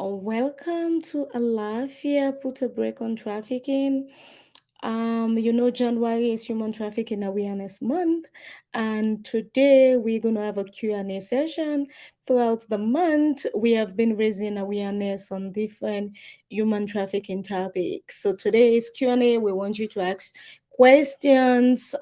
Welcome to Alaafia. Put a break on trafficking. January is Human Trafficking Awareness Month, and today we're going to have a Q&A session. Throughout the month, we have been raising awareness on different human trafficking topics. So today's Q&A, we want you to ask questions.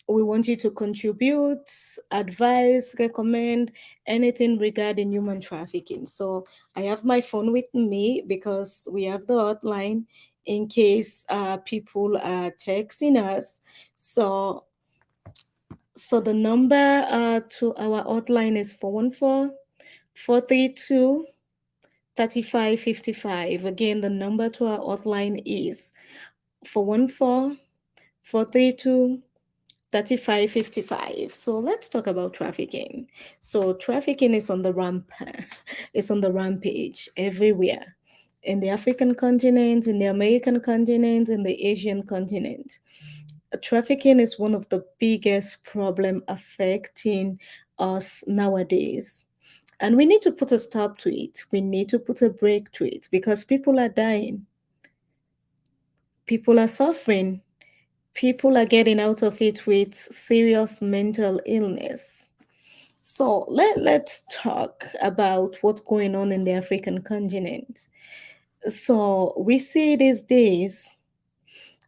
We want you to contribute, advise, recommend anything regarding human trafficking. So I have my phone with me because we have the hotline in case people are texting us. So the number to our hotline is 414-432-3555. Again, the number to our hotline is 414-432 3555. So let's talk about trafficking. So trafficking is on the it's on the rampage everywhere. In the African continent, in the American continent, in the Asian continent. Trafficking is one of the biggest problem affecting us nowadays. And we need to put a stop to it. We need to put a break to it because people are dying. People are suffering. People are getting out of it with serious mental illness. So let's talk about what's going on in the African continent. So we see these days,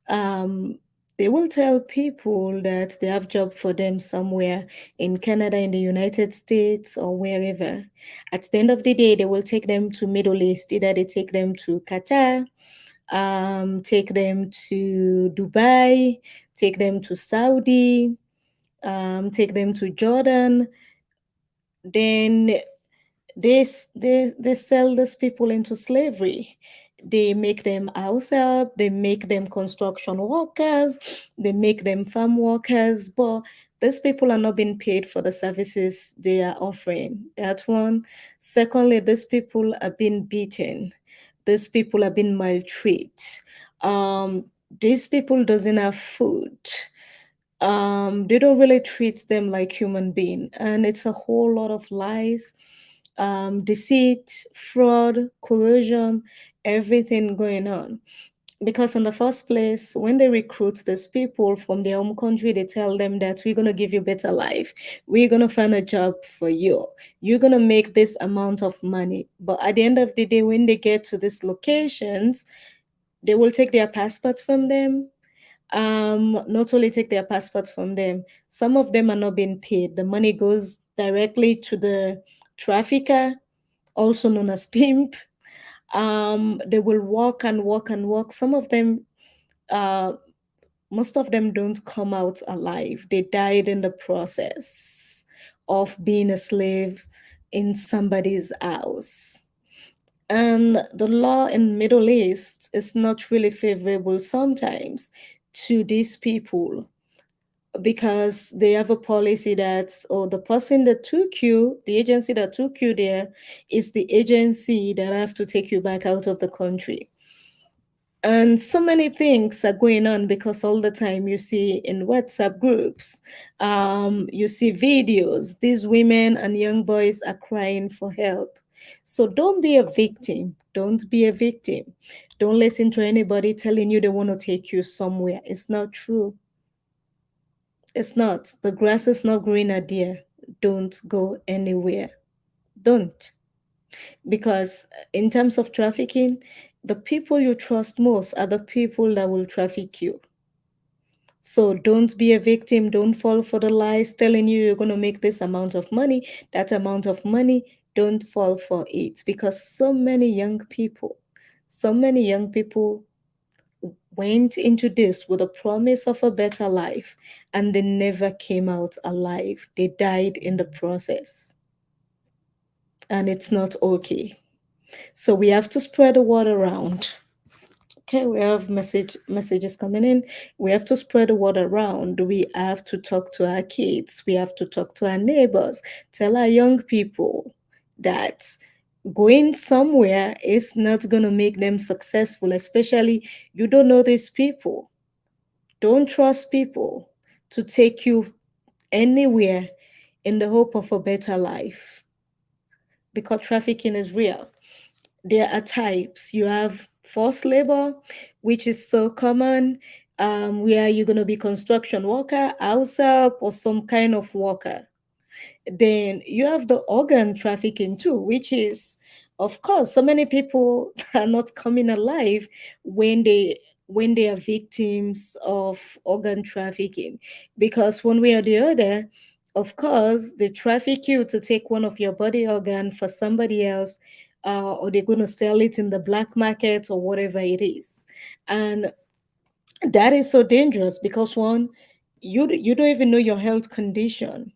um, they will tell people that they have job for them somewhere in Canada, in the United States, or wherever. At the end of the day, they will take them to Middle East. Either they take them to Qatar, take them to Dubai, take them to Saudi, take them to Jordan. Then they sell these people into slavery. They make them house help, they make them construction workers, they make them farm workers, but these people are not being paid for the services they are offering. That one. Secondly, these people are being beaten. These people are being maltreated. Um, these people doesn't have food. They don't really treat them like human being, and it's a whole lot of lies, deceit, fraud, coercion, everything going on. Because in the first place, when they recruit these people from their home country, they tell them that we're going to give you better life. We're going to find a job for you. You're going to make this amount of money. But at the end of the day, when they get to these locations, they will take their passports from them. Not only take their passports from them, some of them are not being paid. The money goes directly to the trafficker, also known as pimp. They will walk and walk and walk. Some of them, uh, most of them don't come out alive. They died in the process of being a slave in somebody's house. And the law in Middle East is not really favorable sometimes to these people because they have a policy that, or the person that took you, the agency that took you there, is the agency that have to take you back out of the country. And so many things are going on because all the time you see in WhatsApp groups, you see videos, these women and young boys are crying for help. So don't be a victim. Don't be a victim. Don't listen to anybody telling you they want to take you somewhere. It's not true. It's not. The grass is not greener there. Don't go anywhere. Don't. Because in terms of trafficking, the people you trust most are the people that will traffic you. So don't be a victim. Don't fall for the lies telling you you're going to make this amount of money, that amount of money. Don't fall for it because so many young people went into this with a promise of a better life and they never came out alive. They died in the process. And it's not okay. So we have to spread the word around. Okay, we have messages coming in. We have to spread the word around. We have to talk to our kids. We have to talk to our neighbors. Tell our young people that going somewhere is not going to make them successful, especially you don't know these people. Don't trust people to take you anywhere in the hope of a better life because trafficking is real. there are types. You have forced labor, which is so common, where you're going to be construction worker, house help, or some kind of worker. Then you have the organ trafficking too, which is, of course, so many people are not coming alive when they are victims of organ trafficking, because one way or the other, of course, they traffic you to take one of your body organ for somebody else, or they're going to sell it in the black market or whatever it is. And that is so dangerous because one, you don't even know your health condition,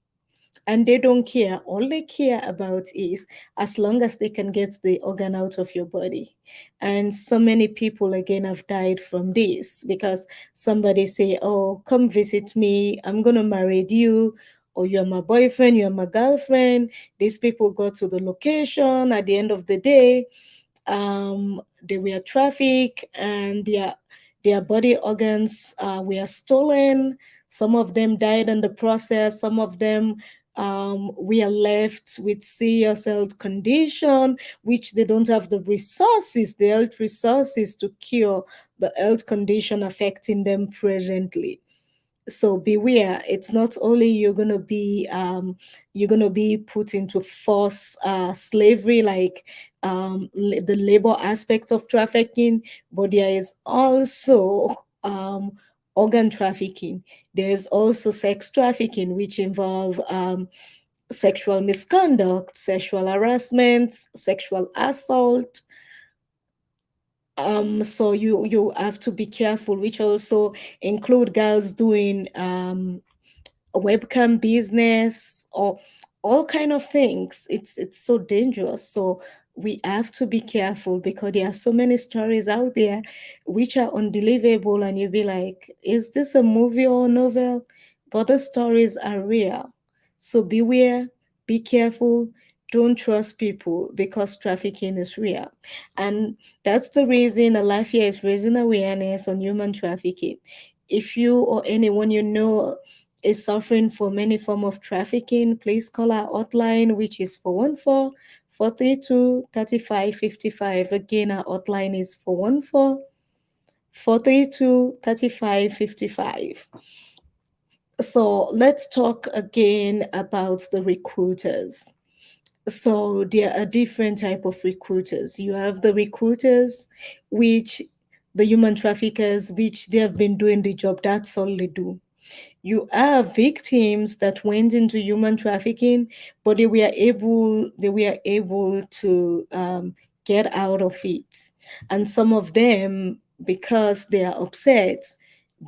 and they don't care. All they care about is as long as they can get the organ out of your body. And so many people again have died from this because somebody say, "Oh, come visit me. I'm gonna marry you." Or you're my boyfriend, you're my girlfriend. These people go to the location. At the end of the day, they were trafficked, and their body organs were stolen. Some of them died in the process. Some of them we are left with serious health condition, which they don't have the resources, the health resources to cure the health condition affecting them presently. So beware, it's not only you're gonna be put into forced slavery, like the labor aspect of trafficking, but there is also organ trafficking. There's also sex trafficking, which involve sexual misconduct, sexual harassment, sexual assault. So you have to be careful, which also include girls doing a webcam business or all kind of things. It's so dangerous. So we have to be careful because there are so many stories out there which are unbelievable, and you'll be like, is this a movie or a novel? But the stories are real. So beware, be careful, don't trust people because trafficking is real. And that's the reason Alaafia is raising awareness on human trafficking. If you or anyone you know is suffering from any form of trafficking, please call our hotline, which is 414-432-3555. Again, our hotline is 414-432-3555. So let's talk again about the recruiters. So there are different type of recruiters. You have the recruiters, which the human traffickers, which they have been doing the job. That's all they do. You have victims that went into human trafficking, but they were able to get out of it. And some of them, because they are upset,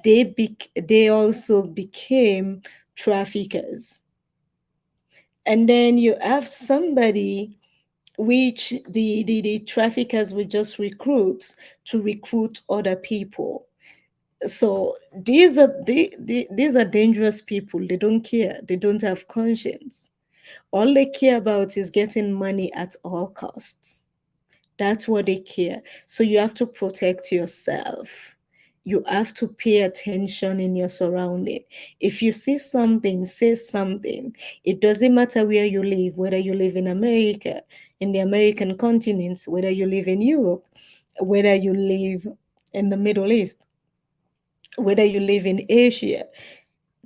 they also became traffickers. And then you have somebody which the traffickers will just recruit to recruit other people. So these are dangerous people. They don't care. They don't have conscience. All they care about is getting money at all costs. That's what they care. So you have to protect yourself. You have to pay attention in your surrounding. If you see something, say something. It doesn't matter where you live, whether you live in America, in the American continents, whether you live in Europe, whether you live in the Middle East, whether you live in Asia.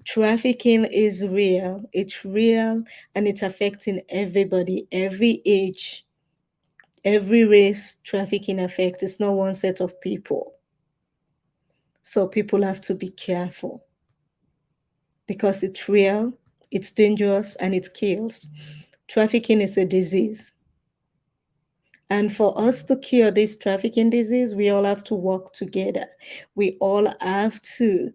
Trafficking is real. It's real, and it's affecting everybody, every age, every race. Trafficking affects. It's not one set of people. So people have to be careful because it's real, it's dangerous, and it kills. Trafficking is a disease. And for us to cure this trafficking disease, we all have to work together. We all have to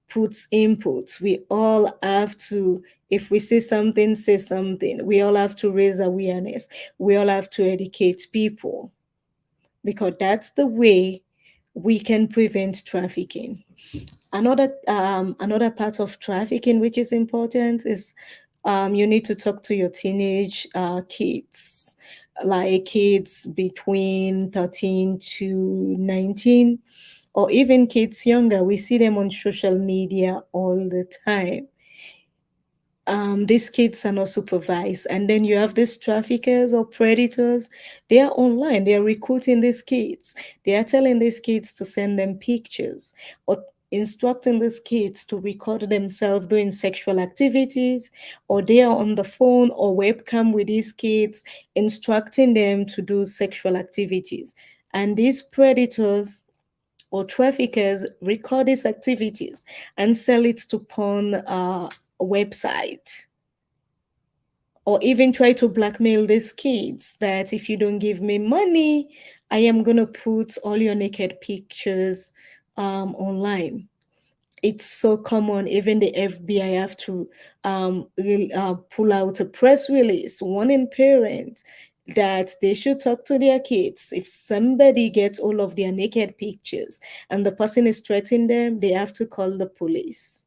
put inputs. We all have to, if we see something, say something. We all have to raise awareness. We all have to educate people because that's the way we can prevent trafficking. Another part of trafficking which is important is you need to talk to your teenage kids, like kids between 13 to 19, or even kids younger. We see them on social media all the time. These kids are not supervised. And then you have these traffickers or predators. They are online. They are recruiting these kids. They are telling these kids to send them pictures or instructing these kids to record themselves doing sexual activities, or they are on the phone or webcam with these kids, instructing them to do sexual activities. And these predators or traffickers record these activities and sell it to porn websites, or even try to blackmail these kids that if you don't give me money, I am going to put all your naked pictures online. It's so common. Even the FBI have to pull out a press release warning parents that they should talk to their kids. If somebody gets all of their naked pictures and the person is threatening them, they have to call the police.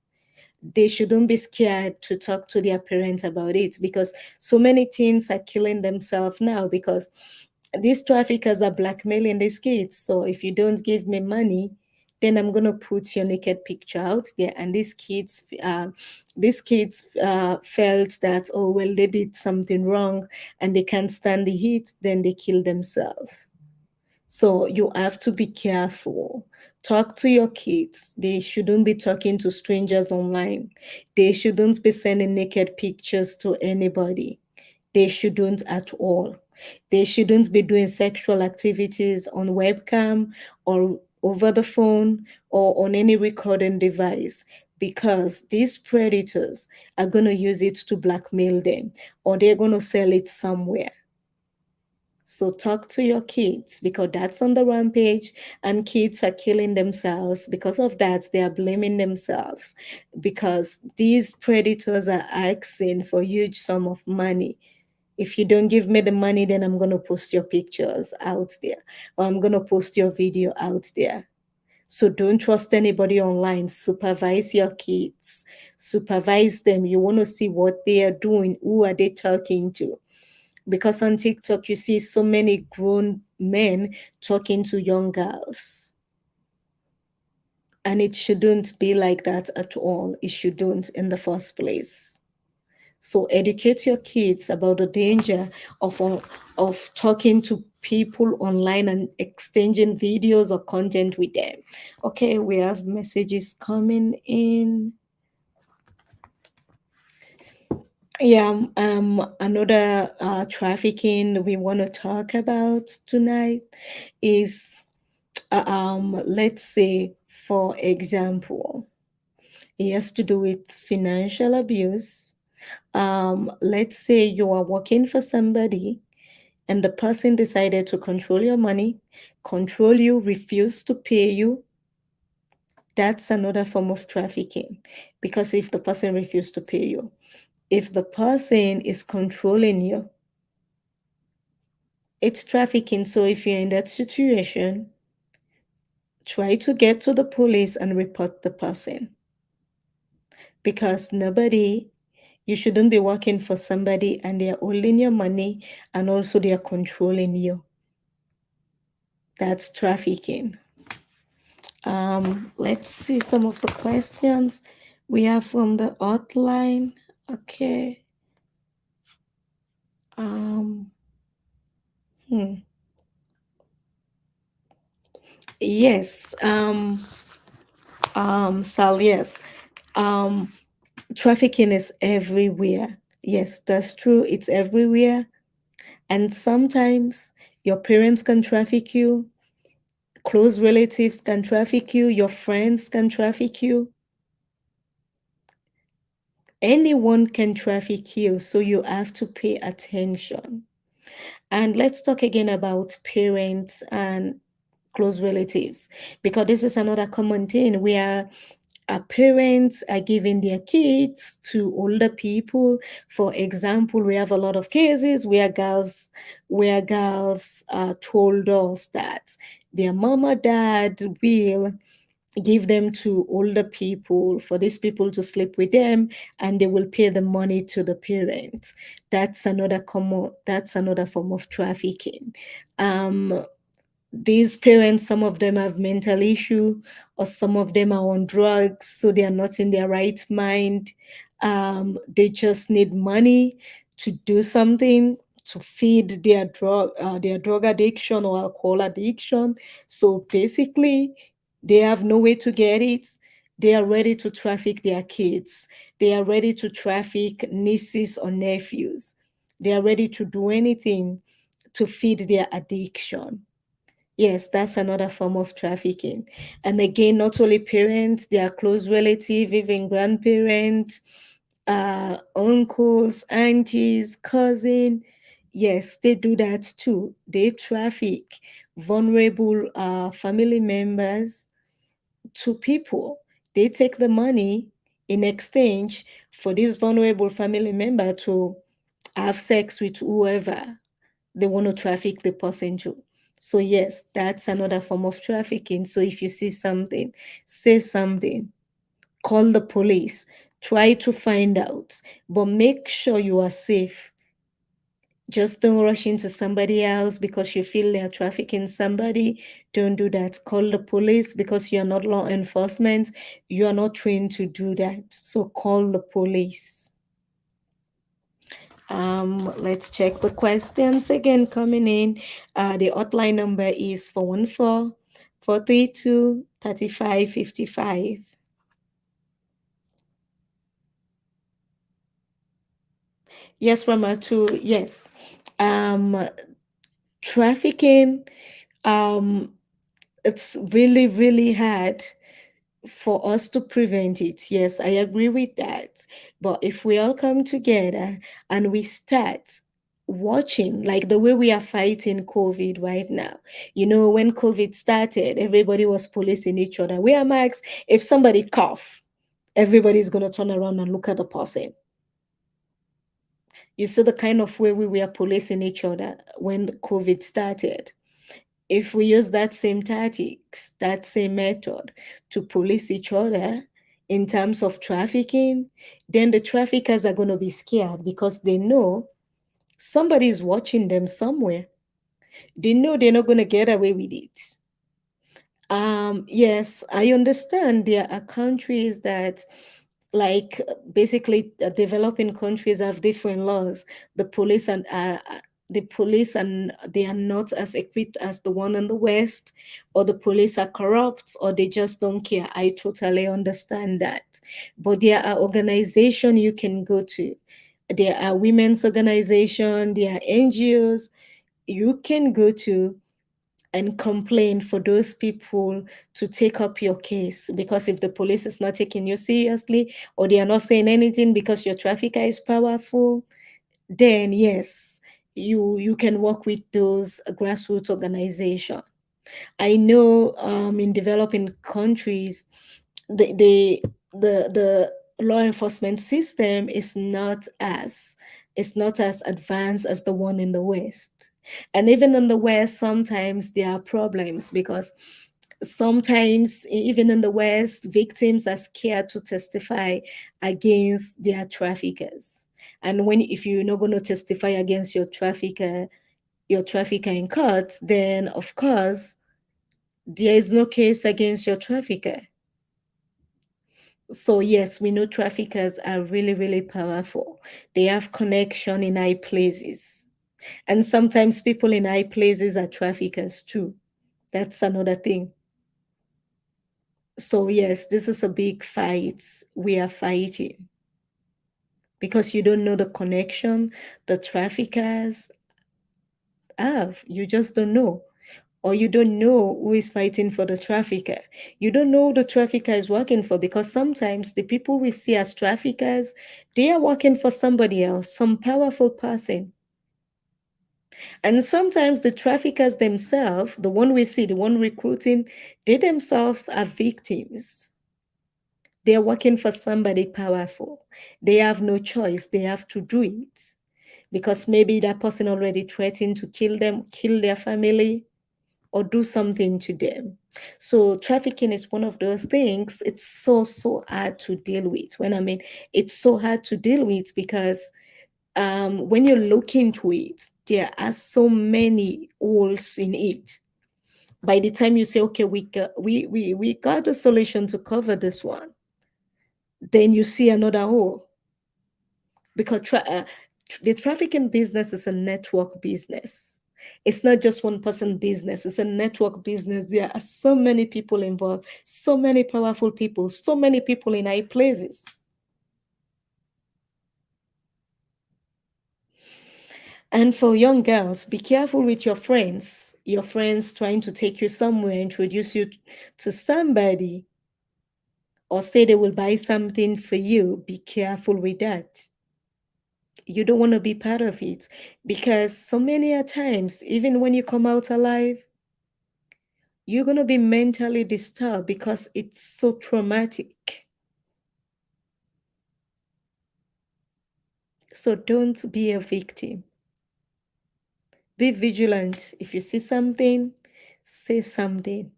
They shouldn't be scared to talk to their parents about it, because so many teens are killing themselves now because these traffickers are blackmailing these kids. So if you don't give me money, then I'm gonna put your naked picture out there. And these kids felt that, oh well, they did something wrong and they can't stand the heat, then they kill themselves. So you have to be careful. Talk to your kids. They shouldn't be talking to strangers online. They shouldn't be sending naked pictures to anybody. They shouldn't at all. They shouldn't be doing sexual activities on webcam or over the phone or on any recording device, because these predators are going to use it to blackmail them, or they're going to sell it somewhere. So talk to your kids, because that's on the rampage, and kids are killing themselves because of that. They are blaming themselves because these predators are asking for huge sum of money. If you don't give me the money, then I'm going to post your pictures out there, or I'm going to post your video out there. So don't trust anybody online. Supervise your kids. Supervise them. You want to see what they are doing. Who are they talking to? Because on TikTok, you see so many grown men talking to young girls. And it shouldn't be like that at all. It shouldn't in the first place. So educate your kids about the danger of talking to people online and exchanging videos or content with them. Okay, we have messages coming in. Yeah, another trafficking we want to talk about tonight is, let's say, for example, it has to do with financial abuse. Let's say you are working for somebody and the person decided to control your money, control you, refuse to pay you. That's another form of trafficking, because if the person refused to pay you, if the person is controlling you, it's trafficking. So if you're in that situation, try to get to the police and report the person, because you shouldn't be working for somebody and they're holding your money and also they're controlling you. That's trafficking. Let's see some of the questions we have from the hotline. Okay. Um, hmm. Yes. Sal, yes. Um, Trafficking is everywhere. Yes, that's true. It's everywhere. And sometimes your parents can traffic you, close relatives can traffic you, your friends can traffic you. Anyone can traffic you, so you have to pay attention. And let's talk again about parents and close relatives, because this is another common thing where parents are giving their kids to older people. For example, we have a lot of cases where girls told us that their mom or dad will give them to older people for these people to sleep with them, and they will pay the money to the parents. That's another form of trafficking. um these parents, some of them have mental issue, or some of them are on drugs, so they are not in their right mind. They just need money to do something to feed their drug addiction or alcohol addiction. So basically, they have no way to get it. They are ready to traffic their kids. They are ready to traffic nieces or nephews. They are ready to do anything to feed their addiction. Yes, that's another form of trafficking. And again, not only parents, their close relative, even grandparents, uncles, aunties, cousin. Yes, they do that too. They traffic vulnerable family members to people. They take the money in exchange for this vulnerable family member to have sex with whoever they want to traffic the person to. So, yes, that's another form of trafficking. So, if you see something, say something, call the police, try to find out, but make sure you are safe. Just don't rush into somebody else because you feel they're trafficking somebody. Don't do that. Call the police because you're not law enforcement. You are not trained to do that. So call the police. Let's check the questions again coming in. The hotline number is 414 432 3555. Yes, Rama, too. Yes. Um, Trafficking, um, it's really, really hard for us to prevent it. Yes, I agree with that. But if we all come together and we start watching, like the way we are fighting COVID right now, when COVID started, everybody was policing each other. Wear masks. If somebody cough, everybody's going to turn around and look at the person. You see the kind of way we were policing each other when COVID started. If we use that same tactics, that same method to police each other in terms of trafficking, then the traffickers are going to be scared because they know somebody is watching them somewhere. They know they're not going to get away with it. Yes, I understand there are countries that, like, basically, developing countries have different laws. The police and they are not as equipped as the one in the West, or the police are corrupt, or they just don't care. I totally understand that. But there are organizations you can go to. There are women's organization, there are NGOs you can go to and complain for those people to take up your case, because if the police is not taking you seriously or they are not saying anything because your trafficker is powerful, then yes, you can work with those grassroots organization. I know in developing countries, the the the law enforcement system is not as advanced as the one in the West. And even in the West, sometimes there are problems because sometimes even in the West, victims are scared to testify against their traffickers. And when if you're not going to testify against your trafficker in court, then of course there is no case against your trafficker. So yes, we know traffickers are really, really powerful. They have connection in high places. And sometimes people in high places are traffickers too. That's another thing. So yes, this is a big fight we are fighting because you don't know the connection the traffickers have. You just don't know. Or you don't know who is fighting for the trafficker. You don't know who the trafficker is working for, because sometimes the people we see as traffickers, they are working for somebody else, some powerful person. And sometimes the traffickers themselves, the one we see, the one recruiting, they themselves are victims. They are working for somebody powerful. They have no choice. They have to do it because maybe that person already threatened to kill them, kill their family, or do something to them. So trafficking is one of those things. It's so hard to deal with. When I mean it's so hard to deal with because when you look into it, there are so many holes in it. By the time you say, okay, we got a solution to cover this one, then you see another hole. because the trafficking business is a network business. It's not just one person business, it's a network business. There are so many people involved, so many powerful people, so many people in high places. And for young girls, be careful with your friends trying to take you somewhere, introduce you to somebody, or say they will buy something for you. Be careful with that. You don't want to be part of it, because so many a times, even when you come out alive, you're going to be mentally disturbed because it's so traumatic. So don't be a victim. Be vigilant. If you see something, say something.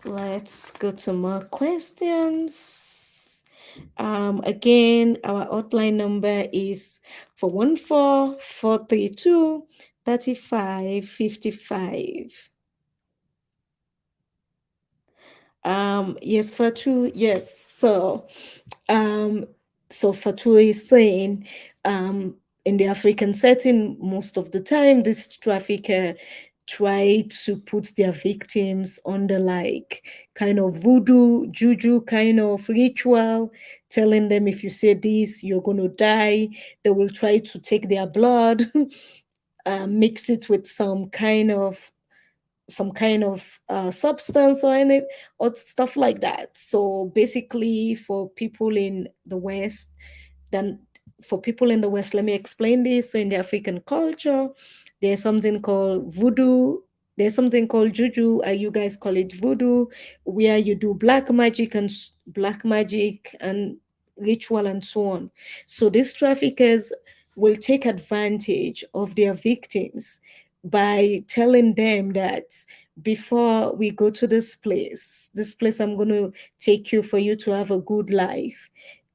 Let's go to more questions. Again, our hotline number is 414-432-3555. Yes, Fatu, yes. Um, so Fatu is saying, in the African setting, most of the time, this trafficker try to put their victims under like kind of voodoo, juju kind of ritual, telling them if you say this, you're gonna die. They will try to take their blood, mix it with some kind of substance or any or stuff like that. So basically, for people in the West, then for people in the West, let me explain this. So in the African culture, there's something called voodoo. There's something called juju. You guys call it voodoo, where you do black magic and ritual and so on. So these traffickers will take advantage of their victims by telling them that before we go to this place I'm going to take you for you to have a good life,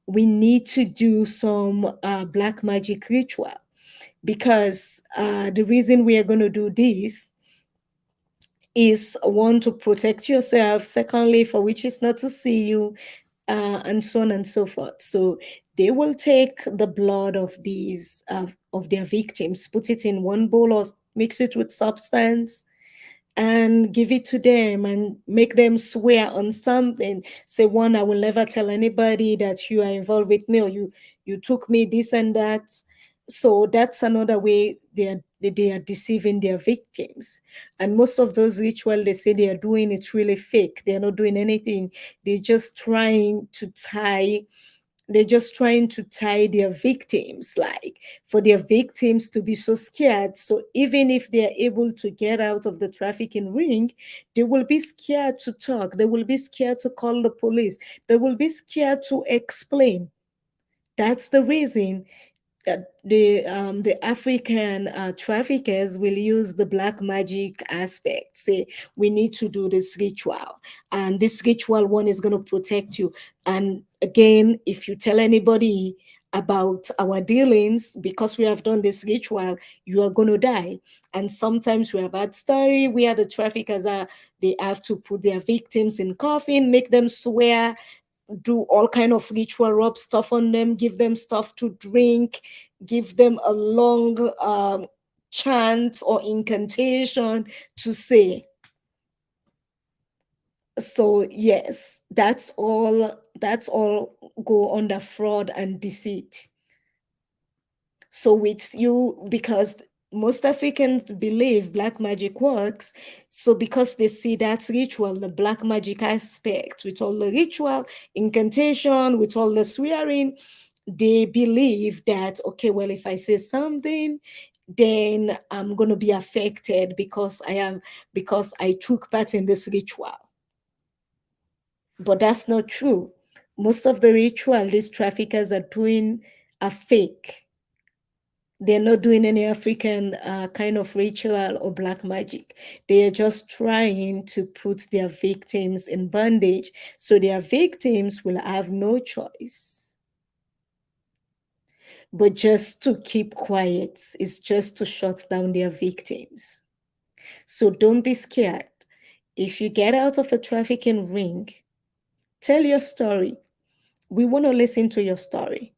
we need to do some black magic ritual, because the reason we are going to do this is, one, to protect yourself, secondly, for witches not to see you, and so on and so forth. So they will take the blood of their victims, put it in one bowl or mix it with substance, and give it to them and make them swear on something. Say, one, I will never tell anybody that you are involved with me, or you took me this and that. So that's another way they are deceiving their victims. And most of those rituals they say they are doing, it's really fake. They're not doing anything. They're just trying to tie they're just trying to tie their victims, like for their victims to be so scared. So even if they're able to get out of the trafficking ring, they will be scared to talk. They will be scared to call the police. They will be scared to explain. That's the reason the African traffickers will use the black magic aspect. Say, we need to do this ritual, and this ritual one is going to protect you. And again, if you tell anybody about our dealings, because we have done this ritual, you are going to die. And sometimes we have had story where the traffickers are they have to put their victims in coffin, make them swear, do all kind of ritual, rub stuff on them, give them stuff to drink, give them a long chant or incantation to say. So yes, that's all go under fraud and deceit. So with you, because most Africans believe black magic works, so because they see that ritual, the black magic aspect, with all the ritual, incantation, with all the swearing, they believe that, okay, well, if I say something, then I'm going to be affected because I took part in this ritual. But that's not true. Most of the ritual these traffickers are doing are fake. They're not doing any African kind of ritual or black magic. They are just trying to put their victims in bondage, so their victims will have no choice but just to keep quiet. It's just to shut down their victims. So don't be scared. If you get out of a trafficking ring, tell your story. We want to listen to your story.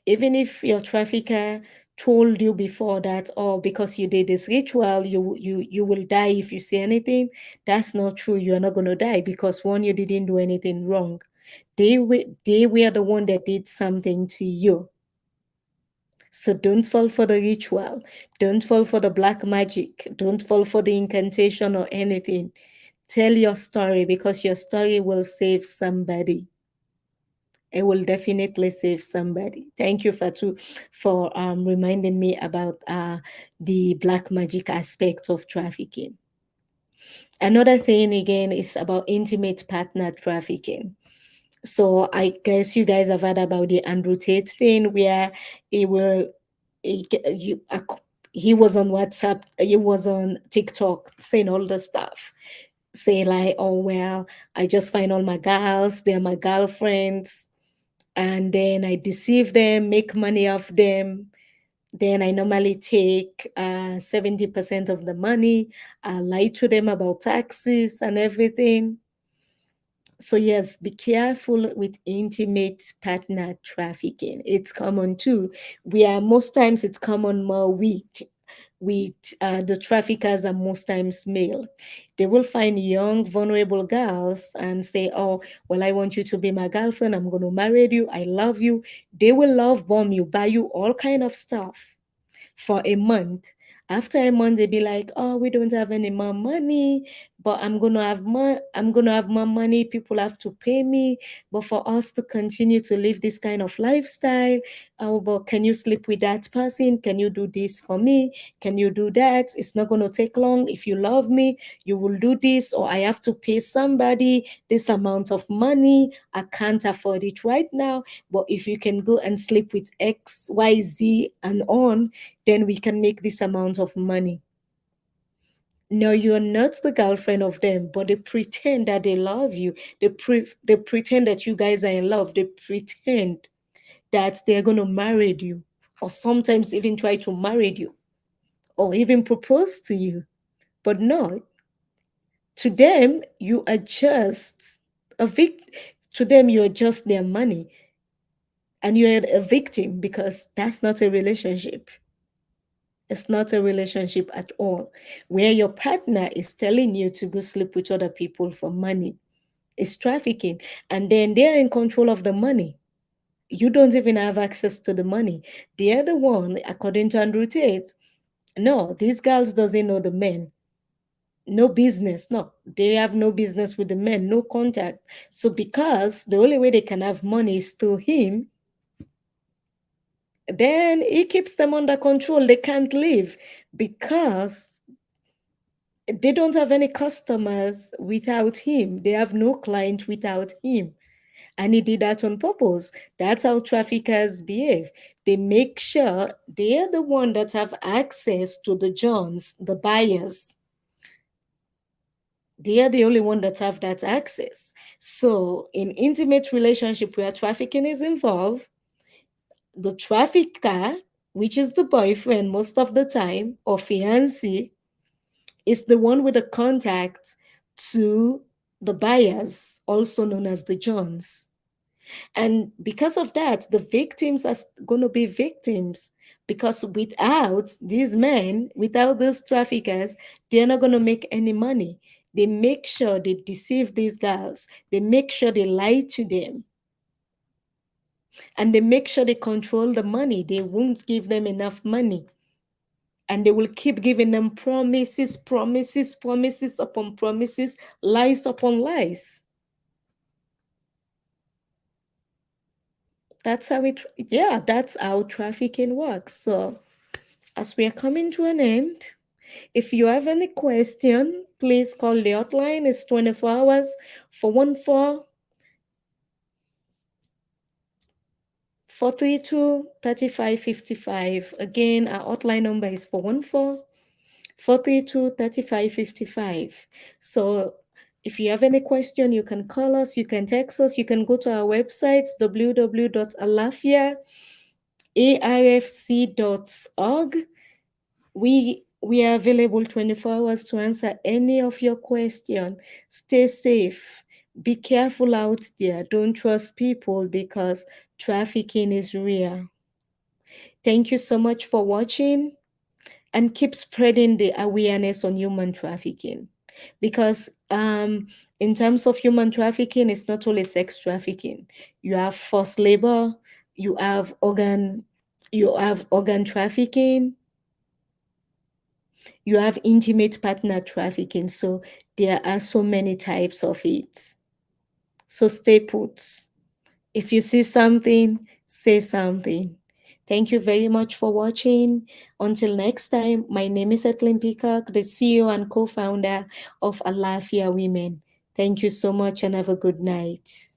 Even if your trafficker told you before that, oh, because you did this ritual, you will die if you say anything, that's not true. You're not going to die because one, you didn't do anything wrong. They were the one that did something to you. So don't fall for the ritual. Don't fall for the black magic. Don't fall for the incantation or anything. Tell your story because your story will save somebody. It will definitely save somebody. Thank you, Fatu, for reminding me about the black magic aspect of trafficking. Another thing again is about intimate partner trafficking. So I guess you guys have heard about the Andrew Tate thing where he will he, you, he was on WhatsApp, he was on TikTok saying all the stuff. Say like, oh well, I just find all my girls, they're my girlfriends, and then I deceive them, make money off them. Then I normally take 70% of the money, lie to them about taxes and everything. So yes, be careful with intimate partner trafficking. It's common too. We are most times it's common more with the traffickers are most times male. They will find young, vulnerable girls and say, "Oh, well, I want you to be my girlfriend. I'm going to marry you. I love you." They will love bomb you, buy you all kind of stuff for a month. After a month, they be like, "Oh, we don't have any more money, but I'm gonna have more money. People have to pay me, but for us to continue to live this kind of lifestyle, oh, but can you sleep with that person? Can you do this for me? Can you do that? It's not gonna take long. If you love me, you will do this, or I have to pay somebody this amount of money. I can't afford it right now, but if you can go and sleep with X, Y, Z, and on, then we can make this amount of money." No, you're not the girlfriend of them, but they pretend that they love you. They pretend that you guys are in love. They pretend that they're going to marry you, or sometimes even try to marry you, or even propose to you. But no, to them, you are just a vic. To them, you are just their money, and you're a victim because that's not a relationship. It's not a relationship at all. Where your partner is telling you to go sleep with other people for money. It's trafficking. And then they're in control of the money. You don't even have access to the money. The other one, according to Andrew Tate, no, these girls doesn't know the men. No business. No, they have no business with the men, no contact. So because the only way they can have money is through him, then he keeps them under control. They can't leave because they don't have any customers without him. They have no client without him. And he did that on purpose. That's how traffickers behave. They make sure they are the one that have access to the Johns, the buyers. They are the only one that have that access. So in intimate relationship where trafficking is involved, the trafficker, which is the boyfriend most of the time, or fiancé, is the one with the contact to the buyers, also known as the Johns. And because of that, the victims are going to be victims because without these men, without these traffickers, they're not going to make any money. They make sure they deceive these girls, they make sure they lie to them, and they make sure they control the money. They won't give them enough money. And they will keep giving them promises, promises, promises upon promises, lies upon lies. That's how trafficking works. So, as we are coming to an end, if you have any question, please call the hotline. It's 24 hours for 14 432 3555. Again, our hotline number is 414 432 3555. So if you have any question, you can call us, you can text us, you can go to our website, www.alaafia.org. We are available 24 hours to answer any of your question. Stay safe. Be careful out there. Don't trust people because trafficking is real. Thank you so much for watching, and keep spreading the awareness on human trafficking, because in terms of human trafficking, it's not only sex trafficking. You have forced labor, you have organ trafficking, you have intimate partner trafficking. So there are so many types of it. So stay put. If you see something, say something. Thank you very much for watching. Until next time, my name is Etlin Peacock, the CEO and co founder of Alaafia Women. Thank you so much and have a good night.